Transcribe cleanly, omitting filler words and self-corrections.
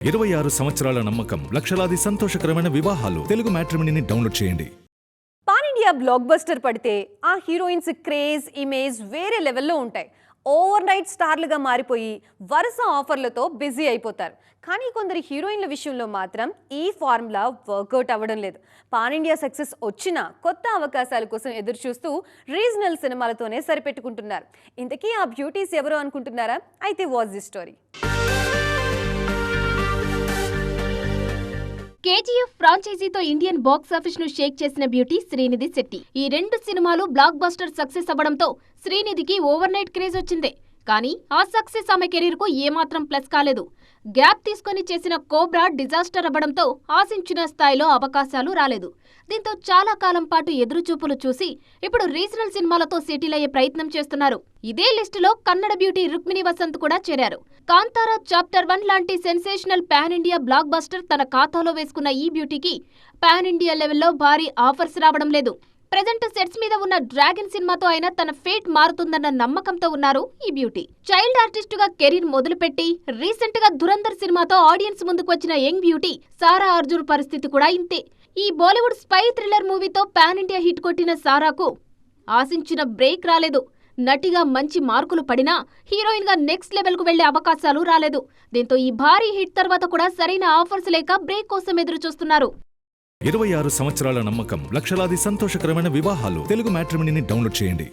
26 సంవత్సరాల నమ్మకం, లక్షలాది సంతోషకరమైన వివాహాలు. తెలుగు మ్యాట్రిమోనీని డౌన్లోడ్ చేయండి. పాన్ ఇండియా బ్లాక్ బస్టర్ పడితే ఆ హీరోయిన్స్ క్రేజ్, ఇమేజ్ వేరే లెవెల్లో ఉంటాయి. ఓవర్ నైట్ స్టార్లుగా మారిపోయి వరుస ఆఫర్లతో బిజీ అయిపోతారు. కానీ కొందరు హీరోయిన్ల విషయంలో మాత్రం ఈ ఫార్ములా వర్కౌట్ అవ్వడం లేదు. పాన్ ఇండియా సక్సెస్ వచ్చినా కొత్త అవకాశాల కోసం ఎదురు చూస్తూ రీజనల్ సినిమాలతోనే సరిపెట్టుకుంటున్నారు. ఇంతకీ ఆ బ్యూటీస్ ఎవరు అనుకుంటున్నారా? అయితే వాచ్ ది స్టోరీ. కేజీఎఫ్ ఫ్రాంచైజీతో ఇండియన్ బాక్స్ ఆఫీస్ ను షేక్ చేసిన బ్యూటీ శ్రీనిధి శెట్టి. ఈ 2 సినిమాలు బ్లాక్ బస్టర్ సక్సెస్ అవ్వడంతో శ్రీనిధికి ఓవర్ నైట్ క్రేజ్ వచ్చింది. కానీ ఆ సక్సెస్ ఆమె కెరీర్ కు ఏమాత్రం ప్లస్ కాలేదు. గ్యాప్ తీసుకుని చేసిన కోబ్రా డిజాస్టర్ అవ్వడంతో ఆశించిన స్థాయిలో అవకాశాలు రాలేదు. దీంతో చాలా కాలం పాటు ఎదురుచూపులు చూసి ఇప్పుడు రీజనల్ సినిమాలతో సెటిల్ అయ్యే ప్రయత్నం చేస్తున్నారు. ఇదే లిస్టులో కన్నడ బ్యూటీ రుక్మిణి వసంత్ కూడా చేరారు. కాంతారా చాప్టర్ 1 లాంటి sensational pan India block buster తన ఖాతాలో వేసుకున్న ఈ బ్యూటీకి పాన్ ఇండియా లెవెల్లో భారీ ఆఫర్స్ రావడం లేదు. ప్రెజెంట్ సెట్స్ మీద ఉన్న డ్రాగన్ సినిమాతో అయినా తన ఫేట్ మారుతుందన్న నమ్మకంతో ఉన్నారు ఈ బ్యూటీ. చైల్డ్ ఆర్టిస్ట్ గా కెరీర్ మొదలుపెట్టి రీసెంట్ గా ధురంధర్ సినిమాతో ఆడియన్స్ ముందుకు వచ్చిన యంగ్ బ్యూటీ సారా అర్జున్ పరిస్థితి కూడా ఇంతే. ఈ బాలీవుడ్ స్పై థ్రిల్లర్ మూవీతో పాన్ ఇండియా హిట్ కొట్టిన సారాకు ఆశించిన బ్రేక్ రాలేదు. నటిగా మంచి మార్కులు పడినా హీరోయిన్ గా నెక్స్ట్ లెవెల్ కు వెళ్లే అవకాశాలు రాలేదు. దీంతో ఈ భారీ హిట్ తర్వాత కూడా సరైన ఆఫర్స్ లేక బ్రేక్ కోసం ఎదురు చూస్తున్నారు. 26 సంవత్సరాల నమ్మకం, లక్షలాది సంతోషకరమైన వివాహాలు. తెలుగు మ్యాట్రిమోనీని డౌన్లోడ్ చేయండి.